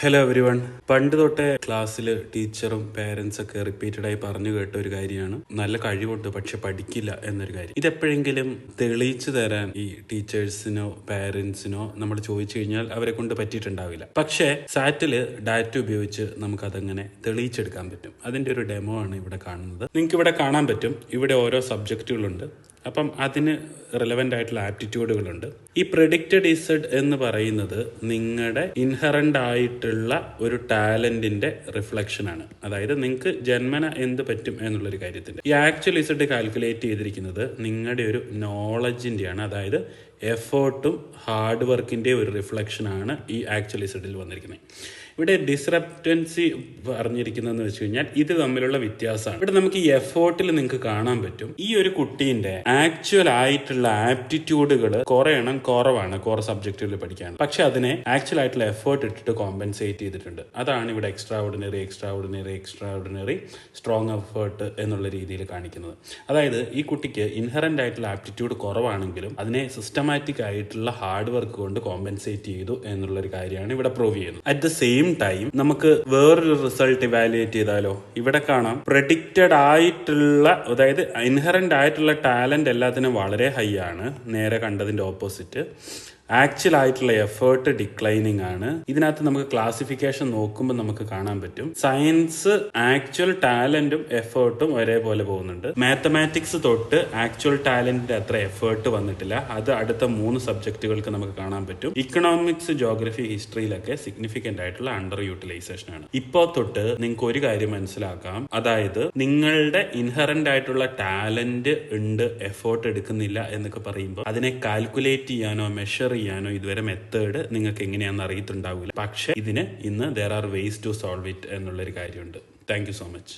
Hello every one. പണ്ട് തൊട്ടേ ക്ലാസ്സിൽ ടീച്ചറും പേരൻസ് ഒക്കെ റിപ്പീറ്റഡ് ആയി പറഞ്ഞു കേട്ട ഒരു കാര്യമാണ് നല്ല കഴിവുണ്ട് പക്ഷെ പഠിക്കില്ല എന്നൊരു കാര്യം. ഇതെപ്പോഴെങ്കിലും തെളിയിച്ചു തരാൻ ഈ ടീച്ചേഴ്സിനോ പേരൻസിനോ നമ്മൾ ചോദിച്ചു കഴിഞ്ഞാൽ അവരെ കൊണ്ട് പറ്റിയിട്ടുണ്ടാവില്ല. പക്ഷേ സാറ്റില് ഡാറ്റ ഉപയോഗിച്ച് നമുക്കതങ്ങനെ തെളിയിച്ചെടുക്കാൻ പറ്റും. അതിന്റെ ഒരു ഡെമോ ആണ് ഇവിടെ കാണുന്നത്. നിങ്ങൾക്ക് ഇവിടെ കാണാൻ പറ്റും, ഇവിടെ ഓരോ സബ്ജക്റ്റുകളുണ്ട്. അപ്പം അതിന് റിലവൻ്റ് ആയിട്ടുള്ള ആപ്റ്റിറ്റ്യൂഡുകളുണ്ട്. ഈ പ്രെഡിക്റ്റഡ് ഇസഡ് എന്ന് പറയുന്നത് നിങ്ങളുടെ ഇൻഹറൻ്റ് ആയിട്ടുള്ള ഒരു ടാലൻറ്റിൻ്റെ റിഫ്ലക്ഷനാണ്. അതായത് നിങ്ങൾക്ക് ജന്മന എന്ത് പറ്റും എന്നുള്ളൊരു കാര്യത്തിൻ്റെ. ഈ ആക്ച്വൽ ഇസഡ് കാൽക്കുലേറ്റ് ചെയ്തിരിക്കുന്നത് നിങ്ങളുടെ ഒരു നോളജിൻ്റെയാണ്. അതായത് എഫേർട്ടും ഹാർഡ് വർക്കിൻ്റെ ഒരു റിഫ്ലക്ഷനാണ് ഈ ആക്ച്വൽ ഇസഡിൽ വന്നിരിക്കുന്നത്. ഇവിടെ ഡിസ്റപ്റ്റൻസി പറഞ്ഞിരിക്കുന്നതെന്ന് വെച്ച് കഴിഞ്ഞാൽ ഇത് തമ്മിലുള്ള വ്യത്യാസമാണ്. ഇവിടെ നമുക്ക് ഈ എഫേർട്ടിൽ നിങ്ങൾക്ക് കാണാൻ പറ്റും, ഈ ഒരു കുട്ടീൻ്റെ ആക്ച്വൽ ആയിട്ടുള്ള ആപ്റ്റിറ്റ്യൂഡുകൾ കുറെ എണ്ണം കുറവാണ് കോർ സബ്ജക്റ്റുകളിൽ പഠിക്കാൻ. പക്ഷെ അതിനെ ആക്ച്വൽ ആയിട്ടുള്ള എഫേർട്ട് ഇട്ടിട്ട് കോമ്പൻസേറ്റ് ചെയ്തിട്ടുണ്ട്. അതാണ് ഇവിടെ എക്സ്ട്രാ ഓർഡിനറി സ്ട്രോങ് എഫേർട്ട് എന്നുള്ള രീതിയിൽ കാണിക്കുന്നത്. അതായത് ഈ കുട്ടിക്ക് ഇൻഹറൻ്റ് ആയിട്ടുള്ള ആപ്റ്റിറ്റ്യൂഡ് കുറവാണെങ്കിലും അതിനെ സിസ്റ്റമാറ്റിക് ആയിട്ടുള്ള ഹാർഡ് വർക്ക് കൊണ്ട് കോമ്പൻസേറ്റ് ചെയ്തു എന്നുള്ളൊരു കാര്യമാണ് ഇവിടെ പ്രൂവ് ചെയ്യുന്നത്. അറ്റ് ദ സെയിം ടൈം നമുക്ക് വേറൊരു റിസൾട്ട് ഇവാലുവേറ്റ് ചെയ്താലോ? ഇവിടെ കാണാം പ്രെഡിക്റ്റഡ് ആയിട്ടുള്ള, അതായത് ഇൻഹറൻ്റ് ആയിട്ടുള്ള ടാലന്റ് എല്ലാത്തിനും വളരെ ഹൈ ആണ്. നേരെ കണ്ടതിന്റെ ഓപ്പോസിറ്റ് ആക്ച്വൽ ആയിട്ടുള്ള എഫേർട്ട് ഡിക്ലൈനിങ് ആണ്. ഇതിനകത്ത് നമുക്ക് ക്ലാസിഫിക്കേഷൻ നോക്കുമ്പോൾ നമുക്ക് കാണാൻ പറ്റും സയൻസ് ആക്ച്വൽ ടാലന്റും എഫേർട്ടും ഒരേപോലെ പോകുന്നുണ്ട്. മാത്തമാറ്റിക്സ് തൊട്ട് ആക്ച്വൽ ടാലന്റിന്റെ അത്ര എഫേർട്ട് വന്നിട്ടില്ല. അത് അടുത്ത 3 സബ്ജക്റ്റുകൾക്ക് നമുക്ക് കാണാൻ പറ്റും. ഇക്കണോമിക്സ്, ജോഗ്രഫി, ഹിസ്റ്ററിയിലൊക്കെ സിഗ്നിഫിക്കന്റ് ആയിട്ടുള്ള അണ്ടർ യൂട്ടിലൈസേഷൻ ആണ്. ഇപ്പോൾ തൊട്ട് നിങ്ങൾക്ക് ഒരു കാര്യം മനസ്സിലാക്കാം, അതായത് നിങ്ങളുടെ ഇൻഹറന്റ് ആയിട്ടുള്ള ടാലന്റ് ഉണ്ട്, എഫേർട്ട് എടുക്കുന്നില്ല എന്നൊക്കെ പറയുമ്പോൾ അതിനെ കാൽക്കുലേറ്റ് ചെയ്യാനോ മെഷർ ചെയ്യാനോ ഇതുവരെ മെത്തേഡ് നിങ്ങൾക്ക് എങ്ങനെയാണെന്ന് അറിയത്തുണ്ടാവില്ല. പക്ഷെ ഇതിന് ഇന്ന് there are ways to solve it എന്നുള്ളൊരു കാര്യമുണ്ട്. Thank you so much.